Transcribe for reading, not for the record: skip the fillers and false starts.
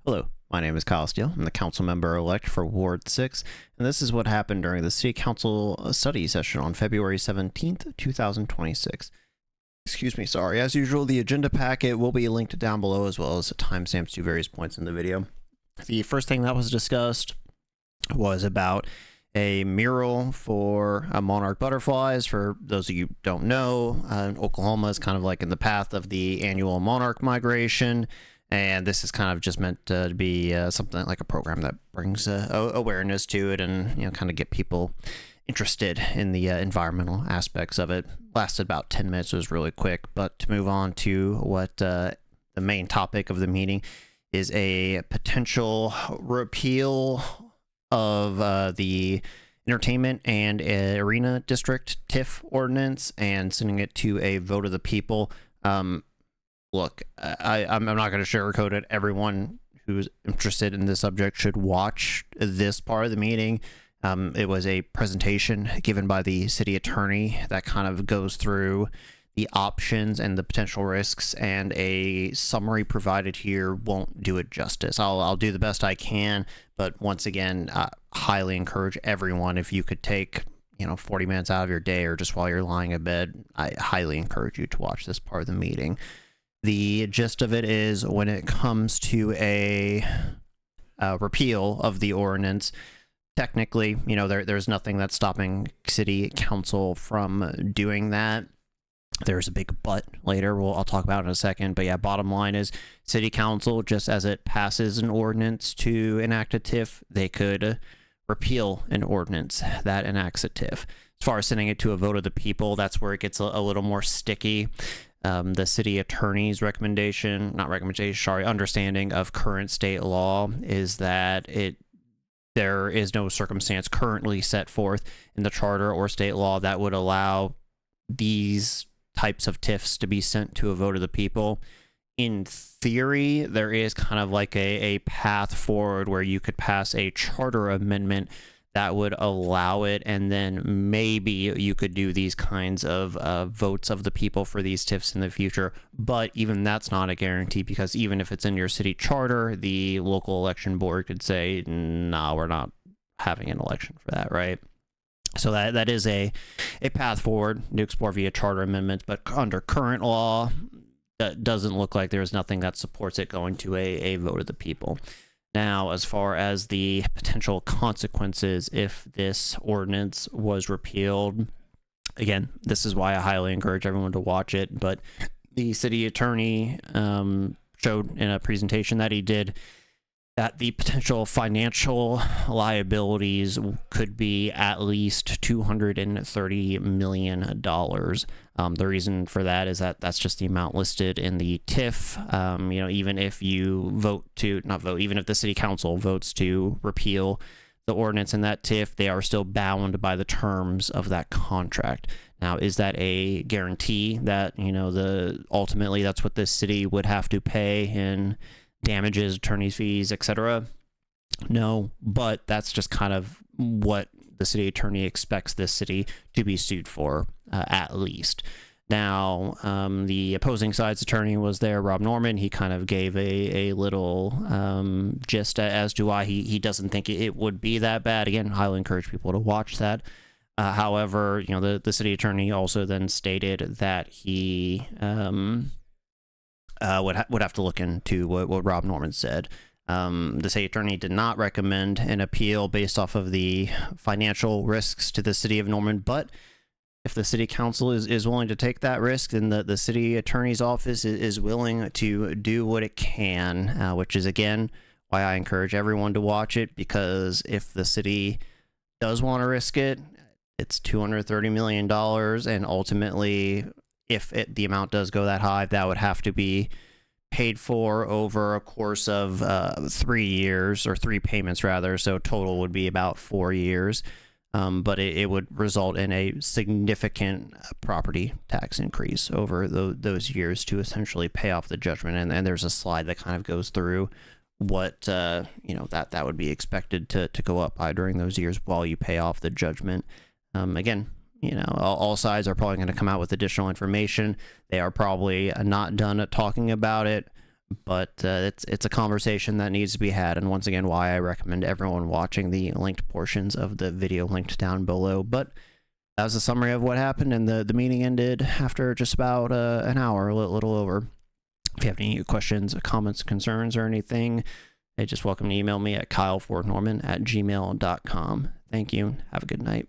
Hello, my name is Kyle Steele. I'm the council member-elect for Ward 6, and this is what happened during the City Council study session on February 17th, 2026. Excuse me, sorry. As usual, the agenda packet will be linked down below, as well as timestamps to various points in the video. The first thing that was discussed was about a mural for monarch butterflies. For those of you who don't know, Oklahoma is kind of like in the path of the annual monarch migration. And this is kind of just meant to be something like a program that brings awareness to it and, kind of get people interested in the environmental aspects of it. Lasted about 10 minutes, it was really quick. But to move on to what the main topic of the meeting is, a potential repeal of the Entertainment and Arena District TIF ordinance and sending it to a vote of the people. Look, I'm not going to sugarcoat it. Everyone who's interested in this subject should watch this part of the meeting. It was a presentation given by the city attorney that kind of goes through the options and the potential risks, and a summary provided here won't do it justice. I'll do the best I can, but once again, highly encourage everyone, if you could take 40 minutes out of your day or just while you're lying in bed, I highly encourage you to watch this part of the meeting. The gist of it is, when it comes to a repeal of the ordinance, technically, there's nothing that's stopping city council from doing that. There's a big but later, I'll talk about in a second. But yeah, bottom line is, city council, just as it passes an ordinance to enact a TIF, they could repeal an ordinance that enacts a TIF. As far as sending it to a vote of the people, that's where it gets a little more sticky. The city attorney's understanding of current state law is that there is no circumstance currently set forth in the charter or state law that would allow these types of TIFs to be sent to a vote of the people. In theory, there is kind of like a path forward where you could pass a charter amendment that would allow it, and then maybe you could do these kinds of votes of the people for these TIFs in the future. But even that's not a guarantee, because even if it's in your city charter, the local election board could say, no, we're not having an election for that, right? So that is a path forward to explore via charter amendments, but under current law, that doesn't look like there's nothing that supports it going to a vote of the people. Now, as far as the potential consequences if this ordinance was repealed, again, this is why I highly encourage everyone to watch it. But the city attorney showed in a presentation that he did that the potential financial liabilities could be at least $230 million. The reason for that is that that's just the amount listed in the TIF. Even if you even if the city council votes to repeal the ordinance in that TIF, they are still bound by the terms of that contract. Now, is that a guarantee that, ultimately that's what this city would have to pay in damages, attorney's fees, etc.? No, but that's just kind of what the city attorney expects this city to be sued for, at least. Now, the opposing side's attorney was there, Rob Norman. He kind of gave a little gist as to why he doesn't think it would be that bad. Again, highly encourage people to watch that. However, the city attorney also then stated that he would have to look into what Rob Norman said. The city attorney did not recommend an appeal based off of the financial risks to the city of Norman, but if the city council is willing to take that risk, then the city attorney's office is willing to do what it can, which is, again, why I encourage everyone to watch it, because if the city does want to risk it, it's $230 million, and ultimately, if the amount does go that high, that would have to be paid for over a course of 3 years, or 3 payments rather, so total would be about 4 years. But it would result in a significant property tax increase over those years to essentially pay off the judgment. And there's a slide that kind of goes through what that would be expected to go up by during those years while you pay off the judgment. Again, all sides are probably going to come out with additional information. They are probably not done at talking about it, but it's a conversation that needs to be had, and once again, why I recommend everyone watching the linked portions of the video linked down below. But that was a summary of what happened, and the meeting ended after just about an hour, a little over. If you have any questions, comments, concerns, or anything, you're just welcome to email me at KyleForNorman@gmail.com. Thank you. Have a good night.